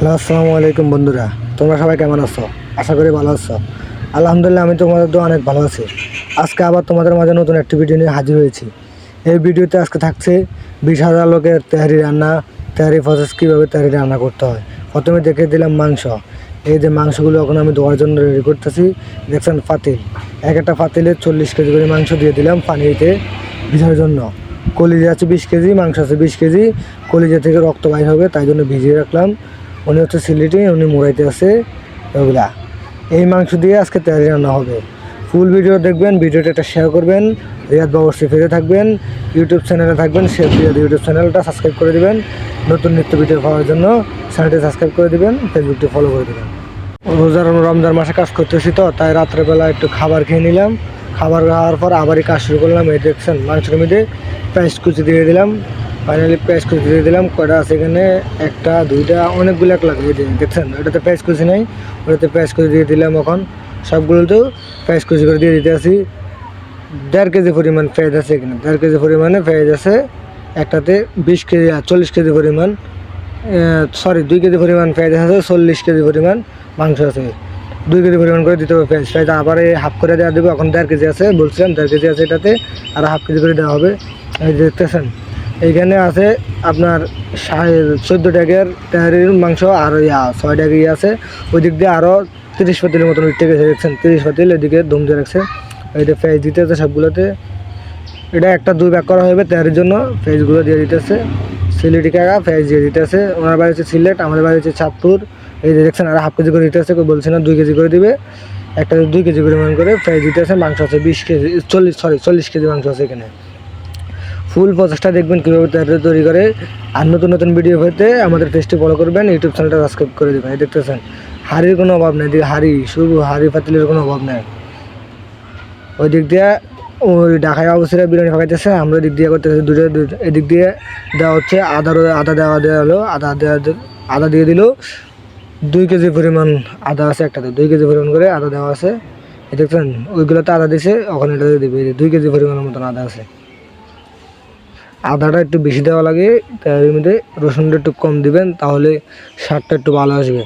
Hello, আসসালামু আলাইকুম বন্ধুরা। তোমরা সবাই কেমন আছো? আশা করি ভালো আছো। আলহামদুলিল্লাহ, আমি তোমাদের তো অনেক ভালো আছি। আজকে আবার তোমাদের মাঝে নতুন একটি ভিডিও নিয়ে হাজির হয়েছি। এই ভিডিওতে আজকে থাকছে 20,000 লোকের তেহারি রান্না, তেহারি প্রসেস কীভাবে তেহারি রান্না করতে হয়। প্রথমে দেখে দিলাম মাংস। এই যে মাংসগুলো এখন আমি ধোয়ার জন্য রেডি করতেছি। দেখছেন পাতিল, এক একটা পাতিলে 40 কেজি করে মাংস দিয়ে দিলাম পানিতে ভিজানোর জন্য। কলিজা আছে 20 কেজি, মাংস আছে 20 কেজি। কলিজা থেকে রক্ত বাইর হবে, তাই জন্য ভিজিয়ে রাখলাম। উনি হচ্ছে সিলেটি, উনি মোড়াইতে আছে ওগুলা। এই মাংস দিয়ে আজকে তেহারি রান্না হবে। ফুল ভিডিও দেখবেন, ভিডিওটা একটা শেয়ার করবেন। রিয়াদ বাবরসি ফিরে থাকবেন, ইউটিউব চ্যানেলে থাকবেন, রিয়াদ ইউটিউব চ্যানেলটা সাবস্ক্রাইব করে দেবেন। নতুন নিত্য ভিডিও পাওয়ার জন্য চ্যানেলটি সাবস্ক্রাইব করে দেবেন, ফেসবুকটি ফলো করে দেবেন। রমজান মাসে কাজ করতেছি তো, তাই রাত্রেবেলা একটু খাবার খেয়ে নিলাম। খাবার খাওয়ার পর আবারই কাজ শুরু করলাম। এই দেখছেন মাংসের মধ্যে পেঁয়াজ কুচি দিয়ে দিলাম। ফাইনালি পেঁয়াজ কুচি দিয়ে দিলাম। কয়টা আছে এখানে? একটা, দুইটা, অনেকগুলো এক লাগে। দেখছেন এটাতে পেঁয়াজ কুচি নেই, ওটাতে পেঁয়াজ কুচি দিয়ে দিলাম। এখন সবগুলোতেও পেঁয়াজ কুচি করে দিয়ে দিতে আসি। 1.5 কেজি পরিমাণ পেঁয়াজ আছে এখানে, 1.5 কেজি পরিমাণে পেঁয়াজ আছে। একটাতে 20 কেজি 40 কেজি পরিমাণ, 2 কেজি পরিমাণ পেঁয়াজ আছে। 40 কেজি পরিমাণ মাংস আছে। 2 কেজি পরিমাণ করে দিতে হবে পেঁয়াজ। আবার এই হাফ করে দেওয়া দেবো। এখন 1.5 কেজি আছে, বলছিলাম 1.5 কেজি আছে এটাতে, আর হাফ কেজি করে দেওয়া হবে। এই দেখতেছেন এইখানে আছে আপনার 14 টাকার তেহারির মাংস, আর 6 টাকা আছে। ওই দিক দিয়ে আরও 30 পাতিলের মতন উঠতে গেছে। দেখছেন 30 পাতিল এদিকে দম দিয়ে রাখছে। এইটা পেঁয়াজ দিতে আছে সবগুলোতে। এটা একটা 2 ভাগ করা হবে তেহারির জন্য। পেঁয়াজগুলো দিয়ে দিতেছে। সিলেটি কাকা পেঁয়াজ দিয়ে দিতেছে। ওনার বাড়ি হচ্ছে সিলেট, আমাদের বাড়ি হচ্ছে চাঁদপুর। এই যে দেখছেন আর হাফ কেজি করে দিতে আছে, কেউ বলছে না 2 কেজি করে দিবে। একটা 2 কেজি পরিমাণ করে পেঁয়াজ দিতে আছে। মাংস আছে 20 কেজি, 40 কেজি মাংস আছে এখানে। ফুল প্রসেসটা দেখবেন কীভাবে তৈরি করে। আর নতুন নতুন ভিডিও পেতে আমাদের পেজটি ফলো করবেন, ইউটিউব চ্যানেলটা সাবস্ক্রাইব করে দেবেন। এই দেখতেছেন হাড়ির কোনো অভাব নেই, শুধু হাড়ি পাতিলের কোনো অভাব নেই। ওই দিক দিয়ে ওই ঢাকায় অবশ্যই বিরিয়ানি পাকাইতেছে, আমরা দিক দিয়ে করতেছি দুটো। এদিক দিয়ে দেওয়া হচ্ছে আদা দেওয়া হলো। আদা দিয়ে দিল। 2 কেজি পরিমাণ আদা আছে একটাতে, 2 কেজি পরিমাণ করে আদা দেওয়া আছে। এই দেখছেন ওইগুলোতে আদা দিছে, ওখানে এটা দিয়ে দেবে। 2 কেজি পরিমাণের মতন আদা আছে। আদাটা একটু বেশি দেওয়া লাগে, তার মধ্যে রসুনটা একটু কম দিবেন, তাহলে স্বাদটা একটু ভালো আসবে।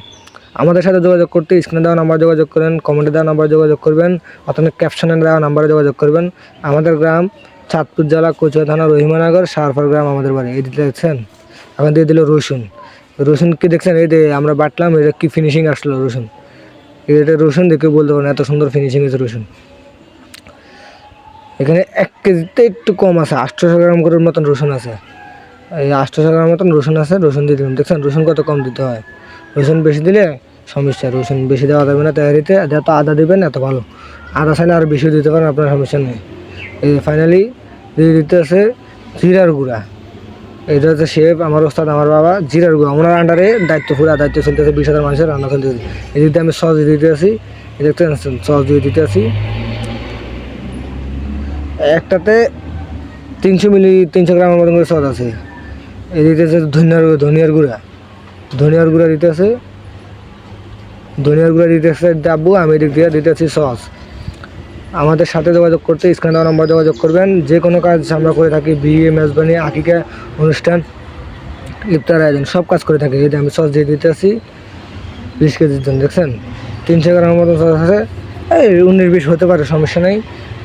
আমাদের সাথে যোগাযোগ করতে স্ক্রিনে দেওয়া নাম্বার যোগাযোগ করেন, কমেন্টে দেওয়া নাম্বার যোগাযোগ করবেন, অথবা ক্যাপশনে দেওয়া নাম্বারে যোগাযোগ করবেন। আমাদের গ্রাম চাঁদপুর জেলা কচুয়া থানা রহিমানগর সারফার গ্রাম আমাদের বাড়ি। এই দিতে দেখছেন এখন দিয়ে দিল রসুন কি দেখছেন? এই যে আমরা বাটলাম, এটা কি ফিনিশিং আসলো রসুন। এটা রসুন দেখে বলতে পারেন এত সুন্দর ফিনিশিং হয়েছে রসুন। এখানে 1 কেজিতে একটু কম আছে, 800 গ্রাম করে মতন রসুন আছে। এই 800 গ্রাম মতন রসুন আছে, রসুন দিয়ে দিলাম। দেখছেন রসুন কত কম দিতে হয়। রসুন বেশি দিলে সমস্যা, রসুন বেশি দেওয়া যাবে না তেহারিতে। যত আদা দেবেন এত ভালো। আদা চাইলে আরও বেশি দিতে পারেন, আপনার সমস্যা নেই। এই ফাইনালি দিয়ে দিতে আছে জিরার গুঁড়া। এটা হচ্ছে শেফ আমার ওস্তাদ, আমার বাবা। জিরার গুঁড়া ওনার আন্ডারে দায়িত্ব চলতেছে। 20,000 মানুষের রান্না চলতেছে। এই দিকে আমি সস দিয়ে দিতে আসি। এই দেখতে সস দিয়ে দিতে আসি। একটাতে 300 গ্রামের মতন করে সস আছে। এই দিতে আছে ধনিয়ার গুঁড়া দিতে আছে। ডাব্বু। আমি এদিক দিয়ে দিতে আছি সস। আমাদের সাথে যোগাযোগ করতে স্ক্রিনে দেওয়া নম্বর যোগাযোগ করবেন। যে কোনো কাজ আমরা করে থাকি, বিয়ে, মেজবানি, আকিকা অনুষ্ঠান, ইফতার আয়োজন সব কাজ করে থাকি। এই আমি সস দিয়ে দিতে আসি 20 কেজির জন্য। দেখছেন 300 গ্রামের মতন সস আছে। এই 19-20 হতে পারে, সমস্যা নেই।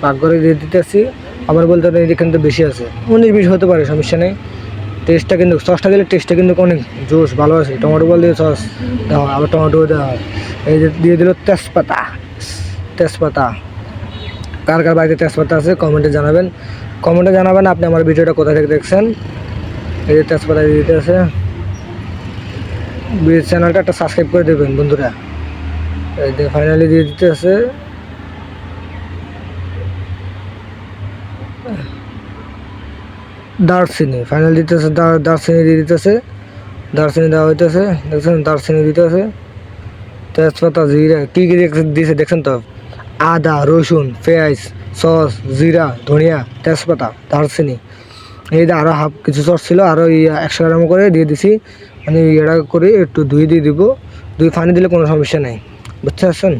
ভাগ করে দিয়ে দিতে আসি। আবার বলতে পারেন এখানে তো বেশি আছে, 19-20 হতে পারে, সমস্যা নেই। টেস্টটা কিন্তু সসটা দিলে টেস্টটা কিন্তু অনেক জোশ ভালো আছে। টমেটো বল দিয়ে সস দেওয়া হয়, আবার টমেটো দেওয়া হয়। এই যে দিয়ে দিল তেজপাতা। কার কার বাড়িতে তেজপাতা আছে কমেন্টে জানাবেন আপনি আমার ভিডিওটা কোথা থেকে দেখছেন। এই যে তেজপাতা দিয়ে দিতে আছে। চ্যানেলটা একটা সাবস্ক্রাইব করে দেবেন বন্ধুরা। এই যে ফাইনালি দিয়ে দিতে আছে দারচিনি। ফাইনাল দিতেছে দারচিনি দিয়ে দিতেছে। দারচিনি দেওয়া হইতেছে। দেখছেন দারচিনি দিতে আছে। তেজপাতা, জিরা কী দিয়েছে দেখছেন তো। আদা, রসুন, পেঁয়াজ, সস, জিরা, ধনিয়া, তেজপাতা, দারচিনি। এই যে আরও হাফ কিছু সস ছিল, আরও 100 গ্রাম করে দিয়ে দিছি। মানে এটা করে একটু দিয়ে দিব। পানি দিলে কোনো সমস্যা নেই, বুঝতে পারছেন।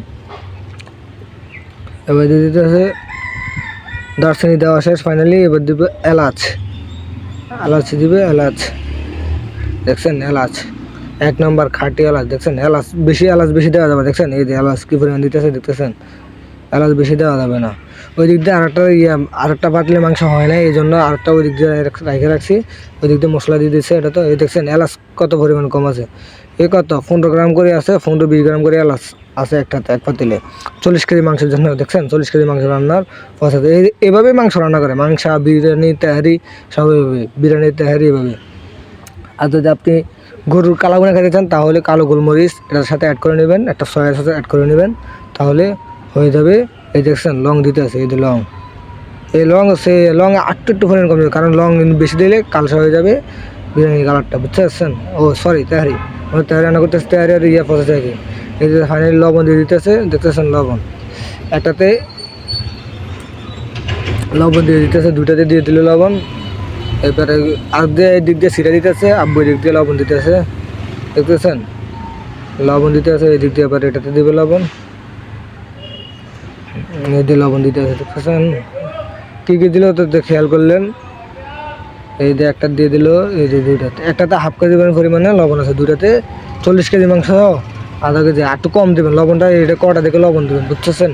এবার দিয়ে দিতে আছে দারচিনি দেওয়া শেষ। ফাইনালি এবার দিবে এলাচ দিবে। দেখছেন এলাচ 1 নম্বর খাঁটি এলাচ, দেখছেন এলাচ বেশি দেওয়া যাবে, দেখছেন এই যে এলাচ কী পরিমাণ দিতেছে দেখতেছেন, এলাচ বেশি দেওয়া যাবে না। ওই দিক দিয়ে আরেকটা পাতলে মাংস হয় না, এই জন্য আরেকটা ওই দিক দিয়ে রেখে রাখছি, ওই দিক দিয়ে মশলা দিয়ে দিচ্ছে। এটা তো এই দেখছেন এলাচ কত পরিমাণ কম আছে, এই কত 15 গ্রাম করে আছে, 15-20 গ্রাম করে এলাচ আছে একটাতে, এক পাতিলে 40 কেজি মাংসের জন্য। দেখছেন 40 কেজি মাংস রান্নার প্রসেস এভাবে মাংস রান্না করে, মাংস বিরিয়ানি তেহারি সব এভাবে, বিরিয়ানি তেহারি এভাবে। আর যদি আপনি গরুর কালাগুনা খেতে চান তাহলে কালো গোলমরিচ এটার সাথে অ্যাড করে নেবেন, একটা সয়া সস অ্যাড করে নেবেন, তাহলে হয়ে যাবে। এই দেখছেন লং দিতে আছে, এই যে লং, এই লং সে লং একটু পরিমাণ কমে যাবে, কারণ লং বেশি দিলে কালসা হয়ে যাবে বিরিয়ানির কালারটা, বুঝতে পারছেন। ও সরি তেহারি, মানে তেহারি রান্না করতেছে, তেহারি আর প্রসেস আর কি। এই যে ফাইনালি লবণ দিয়ে দিতেছে, দেখতেছেন লবণ একটাতে লবণ দিয়ে দিতেছে, দুটাতে দিয়ে দিল লবণ। এবারে আর দিয়ে এই দিক দিয়ে ছিটা দিতেছে, আব্বু দিক দিয়ে লবণ দিতেছে, দেখতেছেন লবণ দিতে আছে এই দিক দিয়ে, এবার এটাতে দেবে লবণ, এই দিয়ে লবণ দিতে আছে, দেখতেছেন কী কী দিল তো খেয়াল করলেন। এই যে একটা দিয়ে দিল, এই যে দুইটাতে, একটাতে হাফ কেজি পরিমাণে লবণ আছে, দুইটাতে 40 কেজি মাংস আধা কেজি, একটু কম দেবেন লবণটা, এটা কটা দেখে লবণ দেবেন, বুঝতেছেন।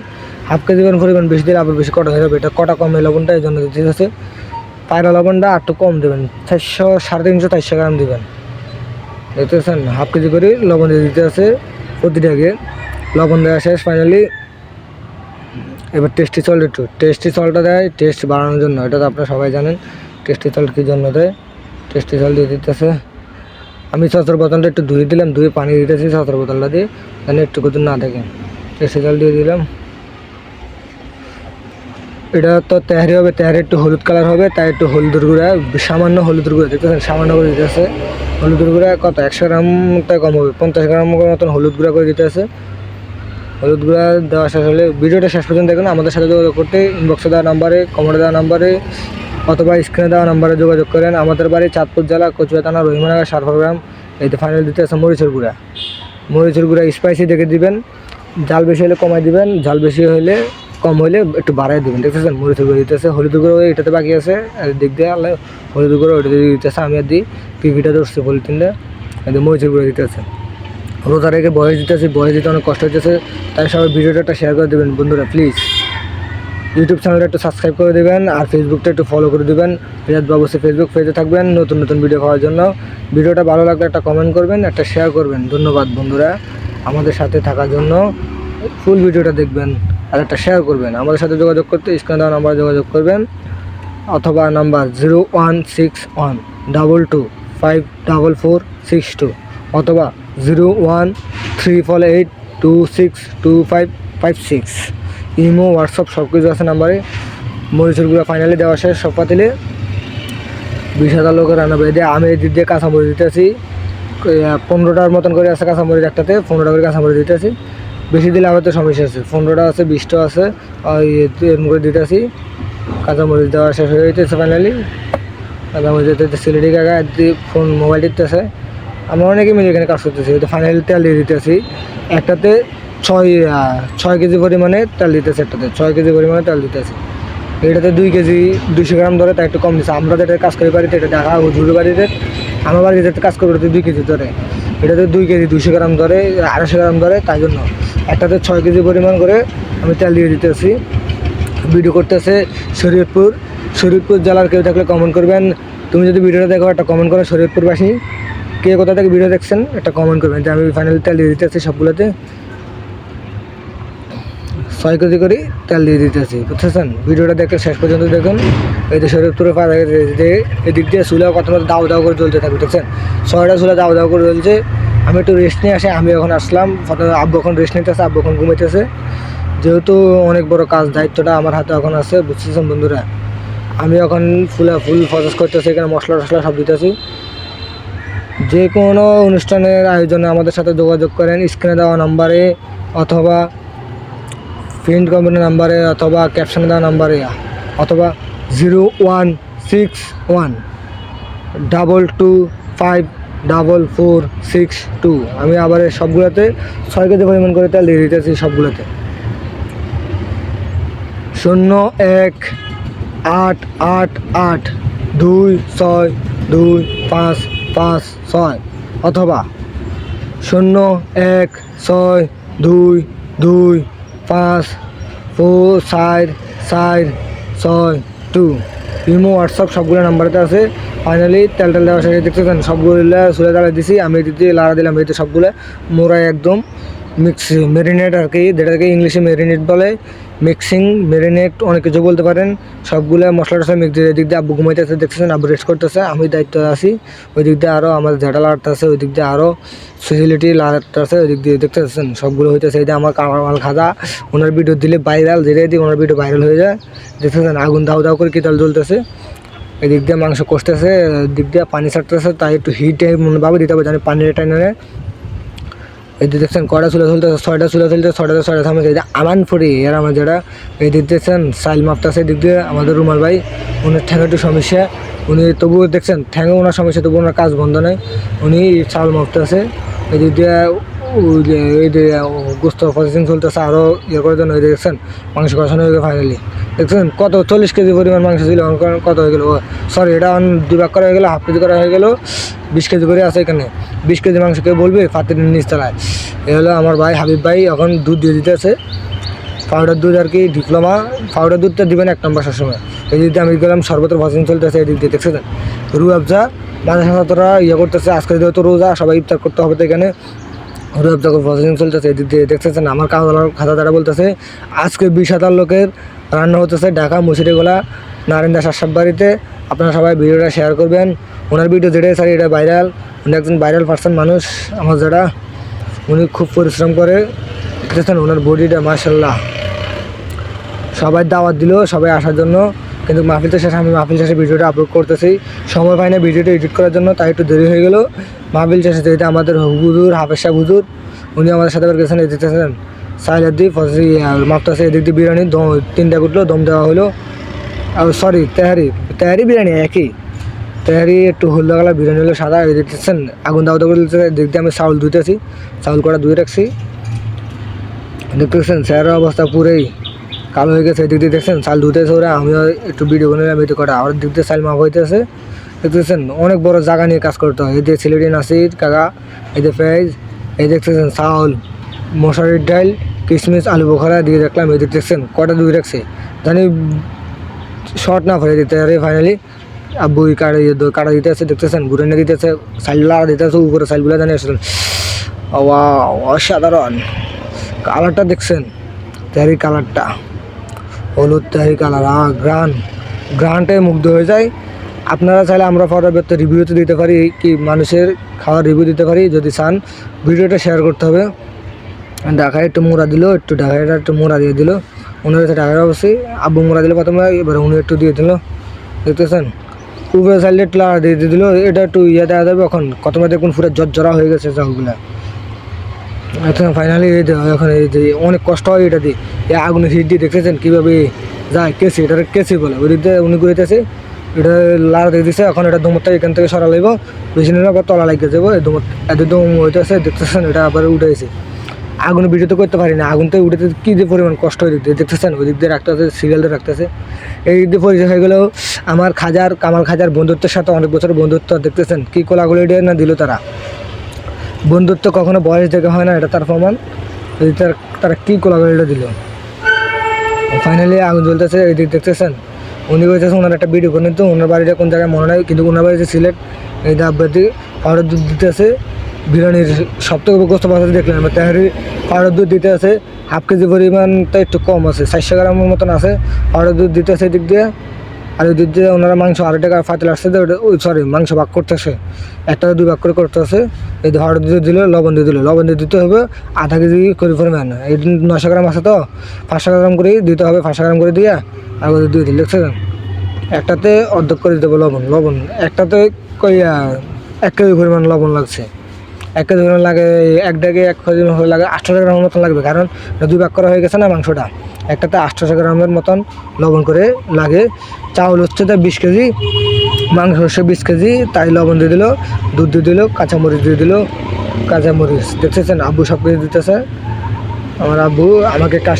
হাফ কেজি পরিমাণ বেশি দিলে আবার বেশি কটা হয়ে যাবে, এটা কটা কম এই লবণটা, এই জন্য দিতে আছে। পায়রা লবণটা একটু কম দেবেন, 350-450 গ্রাম দেবেন, দেখতেছেন হাফ কেজি করে লবণ দিয়ে দিতে আছে প্রতিটাকে। লবণ দেওয়া শেষ ফাইনালি। এবার টেস্টি সল্টটা দেয় টেস্ট বাড়ানোর জন্য, এটা তো আপনারা সবাই জানেন টেস্টি সল্ট কী জন্য দেয়। টেস্টি সল্ট দিয়ে দিতেছে, আমি সসের বোতলটা একটু ধুয়ে দিলাম, ধুয়ে পানি দিতেছি সসের বোতলটা দিয়ে, তাহলে একটু কত না দেখেন। টেস্টি সল্ট দিয়ে দিলাম। এটা তো তেহারি হবে, তেহারি একটু হলুদ কালার হবে, তাই একটু হলুদের গুঁড়া, সামান্য হলুদের গুঁড়া, দেখতেছেন সামান্য করে দিতে আছে। হলুদের গুঁড়া কত 100 গ্রামটা কম হবে, 50 গ্রাম মতন হলুদ গুঁড়া করে দিতে আছে। হলুদ গুঁড়া দেওয়া শেষ হলে ভিডিওটা শেষ পর্যন্ত দেখুন। আমাদের সাথে যোগাযোগ করতে ইনবক্সে দেওয়া নাম্বারে, কমেন্টে দেওয়া নাম্বারে অথবা স্ক্রিনে দেওয়া নাম্বারে যোগাযোগ করেন। আমাদের বাড়ি চাঁদপুর জেলা কচুয়া থানা রহিমানগর সারফাগ্রাম। এই তো ফাইনাল দিতে আছে মরিচের গুঁড়া স্পাইসি দেখে দিবেন, ঝাল বেশি হলে কমাই দিবেন, ঝাল বেশি হলে কম হলে একটু বাড়াই দেবেন, দেখতেছেন মরিচের গুঁড়ো দিতেছে। হলুদ গুঁড়ো এটাতে বাকি আছে, দিক দিয়ে আল্লাহ হলুদ গুঁড়ো ওইটা দিয়ে দিতেছে, আমি আর দিই পিপিটা ধরছি পলিথিনটা, মরিচের গুঁড়ো দিতেছে। রোজা রেখে বয়স দিতেছি, বয়স দিতে অনেক কষ্ট হইতেছে, তাই সবাই ভিডিওটা একটা শেয়ার করে দেবেন বন্ধুরা প্লিজ। ইউটিউব চ্যানেলটা একটু সাবস্ক্রাইব করে দেবেন, আর ফেসবুকটা একটু ফলো করে দেবেন। রিয়াদ বাবু ফেসবুক পেজে থাকবেন নতুন ভিডিও পাওয়ার জন্য। ভিডিওটা ভালো লাগলে একটা কমেন্ট করবেন, একটা শেয়ার করবেন। ধন্যবাদ বন্ধুরা আমাদের সাথে থাকার জন্য। ফুল ভিডিওটা দেখবেন আর একটা শেয়ার করবেন। আমাদের সাথে যোগাযোগ করতে স্ক্রিনে দেওয়া নাম্বারে যোগাযোগ করবেন, অথবা নাম্বার 016122544462, অথবা 013482625556। ইমো হোয়াটসঅ্যাপ সব কিছু আছে নাম্বারে। মরিচের গুঁড়া ফাইনালি দেওয়া শেষ সব পাতিলে। 20,000 লোকের রান্না বেড়ে দিয়ে আমি এই দিক দিয়ে কাঁচামরিচ দিতেছি, 15টার মতন করে আছে কাঁচামরিচ, একটাতে 15টা করে কাঁচামরিচ দিতেছি। বেশি দিলে আমার তো সমস্যা আছে, 15টা আছে 20টা আছে, এরকম করে দিতেছি। কাঁচামরিচ দেওয়া শেষ হয়ে যেতেছে ফাইনালি। কাঁচামরিচ দিতে সিলেটি কাকা ফোন মোবাইল দিতেছে, আমরা অনেকে মিলে এখানে কাজ করতেছি। তো ফাইনালি তেল দিয়ে দিতেছি, একটাতে 6 কেজি পরিমাণে তেল দিতেছে, একটাতে 6 কেজি পরিমাণে তেল দিতেছে। এটাতে 2 কেজি 200 গ্রাম ধরে, তাই একটু কম দিচ্ছে। আমরা যেটা কাজ করি বাড়িতে, এটা দেখা হুজুরের বাড়িতে, আমার বাড়িতে যেটা কাজ করি ওটাতে 2 কেজি ধরে, এটাতে 2 কেজি 200 গ্রাম ধরে, 250 গ্রাম ধরে, তাই জন্য একটাতে 6 কেজি পরিমাণ করে আমি তেল দিয়ে দিতেছি। ভিডিও করতেছে শরীয়তপুর জেলার কেউ থাকলে কমেন্ট করবেন। তুমি যদি ভিডিওটা দেখো একটা কমেন্ট করো, শরীয়তপুরবাসী কে কোথা থেকে ভিডিও দেখছেন একটা কমেন্ট করবেন, যে আমি ফাইনালি তেল দিয়ে দিতেছি সবগুলোতে। 6 কেজি করে তেল দিয়ে দিতেছি, বুঝতেছেন। ভিডিওটা দেখে শেষ পর্যন্ত দেখুন। এই যে শরীরপুরে পা যে এদিক দিয়ে চুলা কত দাও করে জ্বলতে থাকবে, দেখছেন 6টা চুলা দাও করে জ্বলছে। আমি একটু রেস্ট নিয়ে আসি, আমি এখন আসলাম, আব্বু এখন রেস্ট নিতেছে, আব্বু এখন ঘুমাইতেছে। যেহেতু অনেক বড় কাজ, দায়িত্বটা আমার হাতে এখন আছে, বুঝতেছেন বন্ধুরা। আমি এখন ফুল প্রসেস করতেছি, এখানে মশলা টশলা সব দিতেছি। যে কোনো অনুষ্ঠানের আয়োজনে আমাদের সাথে যোগাযোগ করেন স্ক্রিনে দেওয়া নাম্বারে, অথবা প্রিন্ট কম্পিউটার নাম্বারে, অথবা ক্যাপশনে দেওয়া নাম্বারে, অথবা 016122544462। আমি আবার সবগুলোতে 6 কেজি পরিমাণ করে তেল দিয়ে দিতেছি সবগুলোতে। 018882625556, অথবা 0161254442 ইমো হোয়াটসঅ্যাপ সবগুলো নাম্বারতে আছে। ফাইনালি তেল দেওয়ার সাথে দেখতেছেন সবগুলো চুলে জ্বালা দিছি আমি এদিকে লাড়া দিলাম, এতে সবগুলো মোড়ায় একদম মিক্স ম্যারিনেট আর কি, যেটাকে ইংলিশে ম্যারিনেট বলে, মিক্সিং ম্যারিনেট অনেক কিছু বলতে পারেন। সবগুলো মশলা টসলা মিক্স দিয়ে এদিক দিয়ে আব্বু ঘুমাইতেছে দেখতেছেন, আব্বু রেস্ট করতেছে, আমি দায়িত্ব আছি। ওই দিক দিয়ে আরও আমাদের ঝাঁটা লাড়তেছে, ওই দিক দিয়ে আরও ফেসিলিটি লাড়তেছে, ওই দিক দিয়ে দেখতেছেন সবগুলো হইতেছে। এই যে আমার কামাল খাজা, ওনার ভিডিও দিলে ভাইরাল, যেটাই দিয়ে ওনার ভিডিও ভাইরাল হয়ে যায়। দেখতেছেন আগুন দাউ দাউ করে কিতাল জ্বলতেছে, এদিক দিয়ে মাংস কষতেছে, দিক দিয়ে পানি ছাড়তেছে, তাই একটু হিট মনোভাবে দিতে হবে জানি পানির টাইনে। এই দেখছেন কয়টা চুলা চলতেছে, 6টা চুলা চলতেছে, 6টা থামে এই যে আমান ফুরি এর আমার যেটা এই দিক দেখছেন সাইল মাপতেছে। দিক দিয়ে আমাদের রুমাল ভাই, উনি ঠ্যাঙে একটু সমস্যা, উনি তবুও দেখছেন ঠ্যাঙে ওনার সমস্যা, তবুও ওনার কাজ বন্ধ নেই, উনি চাল মাপতেছে। এই দিক দিয়ে এই যে গোস্ত প্রসেসিং চলতেছে, আরও ইয়ে করার জন্য। এই দেখছেন মাংস কষানো হয়ে গেল ফাইনালি। দেখছেন কত 40 কেজি পরিমাণ মাংস ছিল, কত হয়ে গেল, সরি এটা 2 ভাগ করা হয়ে গেলো, হাফ কেজি করা হয়ে গেলো, 20 কেজি করে আছে এখানে। 20 কেজি মাংস কেউ বলবে পাতের নিচ তলায়। এ হলো আমার ভাই হাবিব ভাই, এখন দুধ দিয়ে দিতেছে, পাউডার দুধ আর কি, ডিপ্লোমা পাউডার দুধটা দিবেন 1 নম্বর সবসময়। এই দিক দিয়ে আমি গেলাম শরবতের প্রসেসিং চলতেছে, এই দিক দিয়ে দেখছেন রু আফজা মাঝে সাথে ইয়ে করতেছে। আজকে যেহেতু রোজা, সবাই ইফতার করতে হবে তো এখানে রু আফজা প্রসেসিং চলতেছে। এই দিক দিয়ে দেখতেছেন আমার খাতা দ্বারা বলতেছে আজকে 20,000 লোকের রান্না হতেছে ঢাকা মুসিরিগোলা নারিন্দা শাসাব বাড়িতে। আপনারা সবাই ভিডিওটা শেয়ার করবেন, ওনার ভিডিও যেটাই স্যার এটা ভাইরাল, উনি একজন ভাইরাল পার্সন মানুষ আমার যারা, উনি খুব পরিশ্রম করে। দেখতেছেন ওনার বডিটা মাশাল্লাহ। সবাই দাওয়াত দিল সবাই আসার জন্য, কিন্তু মাহফিল তো শেষে, আমি মাহফিল শেষে ভিডিওটা আপলোড করতেছি, সময় পাই না ভিডিওটা এডিট করার জন্য, তাই একটু দেরি হয়ে গেল। মাহফিল শেষে যেটা আমাদের হুজুর হাফেজ সাহেব হুজুর, উনি আমাদের সাথে গেছেন। এই দেখতেছেন সাইলার দিয়ে মাপতেছে, এদিক দিয়ে বিরিয়ানি 3টা গুটলো দম দেওয়া হলো, সরি তেহারি বিরিয়ানি একই, তেহারি একটু হলদা কালার, বিরিয়ানি হলো সাদা। এই দেখতেছেন আগুন দাওয়া করে দিতেছে, দিক দিয়ে আমি চাউল ধুইতেছি, চাউল কটা ধুয়ে রাখছি। দেখতেছেন স্যারের অবস্থা পুরোই কালো হয়ে গেছে। এদিক দিয়ে দেখছেন চাল ধুতেছে ওরা, আমিও একটু ভিডিও করে আমি কটা, আর দিক দিয়ে চাল মাপ হইতেছে। দেখতেছেন অনেক বড় জায়গা নিয়ে কাজ করতে হয়। এই যে সিলেটি নাসির কাকা, এই যে ফেজ, এই দেখতেছেন চাউল, মশারির ডাল, কিশমিশ, আলু বোখারা দিয়ে দেখলাম। এই দেখতেছেন কটা ধুয়ে রাখছে জানি শর্ট না ফেলে দিতে পারে। ফাইনালি আব্বু কাটা দিতে আছে, দেখতেছেন ঘুরে নিয়ে দিতেছে, সাইলগুলো দিতে আছে উপরে, সাইলগুলো জানিয়ে আসলেন অসাধারণ। কালারটা দেখছেন, তেহারি কালারটা হলুদ তেহারি কালার, গ্রানটে মুগ্ধ হয়ে যায়। আপনারা চাইলে আমরা পরবর্তী রিভিউতে দিতে পারি, কি মানুষের খাওয়ার রিভিউ দিতে পারি, যদি চান ভিডিওটা শেয়ার করতে হবে। ঢাকায় একটু মোড়া দিল, একটু ঢাকায় একটু মোড়া দিয়ে দিল, উনি ঢাকায় অবশ্যই আব্বু মোড়া দিল প্রথমে, এবার উনি একটু দিয়ে দিল। দেখতেছেন উপরে সাইডে একটু লাড়া দিয়ে দিল, এটা একটু ইয়ে দেওয়া যাবে। এখন প্রথমে দেখুন পুরো জর্জরা হয়ে গেছে চাউলগুলা। এখন ফাইনালি এখন এই যে অনেক কষ্ট হয় এটা দিয়ে, এই আগুনের হিট দিয়ে দেখতেছেন কীভাবে যায় কেসি, এটা কেসি বলে, ওই দিক দিয়ে উনি ঘুরেতেছে, এটা লাড়া দিয়ে দিচ্ছে। এখন এটা দমরটা এখান থেকে সরা লাগবে, বেশি নিলে আবার তলা লাগিয়ে যাবো। এই দমর এত দম হইতেছে, দেখতেছেন এটা আবার উঠেছে। আগুনে ভিডিও তো করতে পারি না, আগুন তো উঠেতে কী যে পরিমাণ কষ্ট হয়ে দিতে দেখতেছেন। ওই দিক দিয়ে রাখতে আছে, সিরিয়াল দিয়ে রাখতেছে। এই দিক দিয়ে পরিচয় হয়ে গেলেও আমার কামাল খাজার বন্ধুত্বের সাথে অনেক বছর বন্ধুত্ব। দেখতেছেন কী কোলাগুলি না দিল তারা, বন্ধুত্ব কখনো বয়স দেখে হয় না, এটা তার প্রমাণ। তারা কী কোলাগুলিটা দিল। ফাইনালি আগুন জ্বলতেছে, এই দিক দেখতেছেন উনি বলতেছে ওনার একটা ভিডিও করে নিত, ওনার বাড়িটা কোন জায়গায় মনে নাই, কিন্তু ওনার বাড়িতে সিলেট। এই দাব্বাদি পাউডার দুধ দিতে আছে, বিরিয়ানির সবথেকে গোস্ত পাশে দেখলেন তেহারি পাউডার দুধ দিতে আছে, হাফ কেজি পরিমাণটা একটু কম আছে, 400 গ্রামের মতন আছে পাউডার দুধ দিতে আছে দিক দিয়ে। আর ওই দিক দিয়ে ওনারা মাংস 2.5 টাকা ফাতিল আসছে, সরি মাংস ভাগ করতেছে, 1 টাকা 2 ভাগ করে করতেছে। এই পাউডার দুধ দিল, লবণ দিয়ে দিল, লবণ দিয়ে দিতে হবে আধা কেজি করে পরিমাণ। এই 900 গ্রাম আছে তো 500 গ্রাম করে দিতে হবে, 500 গ্রাম করে দিয়ে আর দিয়ে দিল। দেখছেন একটাতে অর্ধেক করে দিতে হবে লবণ একটাতে 1 কেজি পরিমাণ লবণ লাগছে, 1 কেজি পরিমাণ লাগে, 1 ডেকে 1 কেজি লাগে 800 গ্রামের মতন লাগবে, কারণ 2 ভাগ করা হয়ে গেছে না মাংসটা। একটাতে 800 গ্রামের মতন লবণ করে লাগে। চাউল হচ্ছে তো 20 কেজি, মাংস হচ্ছে 20 কেজি, তাই লবণ দিয়ে দিল, দুধ দিয়ে দিল, কাঁচামরিচ দিয়ে দিল, কাঁচামরিচ দেখতেছেন আব্বু সব কিছু দিতেছে। আমার আব্বু আমাকে কাজ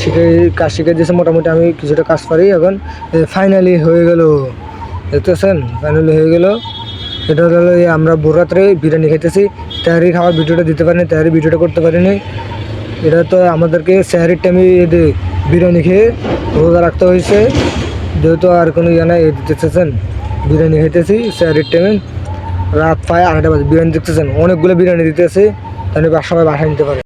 শিখে দিয়েছে, মোটামুটি আমি কিছুটা কাজ পারি। এখন ফাইনালি হয়ে গেল, দেখতেছেন ফাইনালি হয়ে গেল। এটা হলো আমরা ভোর রাত্রে বিরিয়ানি খাইতেছি। তেহারি খাওয়ার ভিডিওটা দিতে পারিনি, তেহারি ভিডিওটা করতে পারিনি। এটা তো আমাদেরকে সেহারির টাইমে বিরিয়ানি খেয়ে রোজা রাখতে হয়েছে, যেহেতু আর কোনো ইয়ে নাই। দেখতেছেন বিরিয়ানি খাইতেছি সেহারির টাইমে, রাত 2:30 বাজে বিরিয়ানি দেখতেছেন, অনেকগুলো বিরিয়ানি দিতেছে, তাহলে সবাই বাসায় নিতে পারে।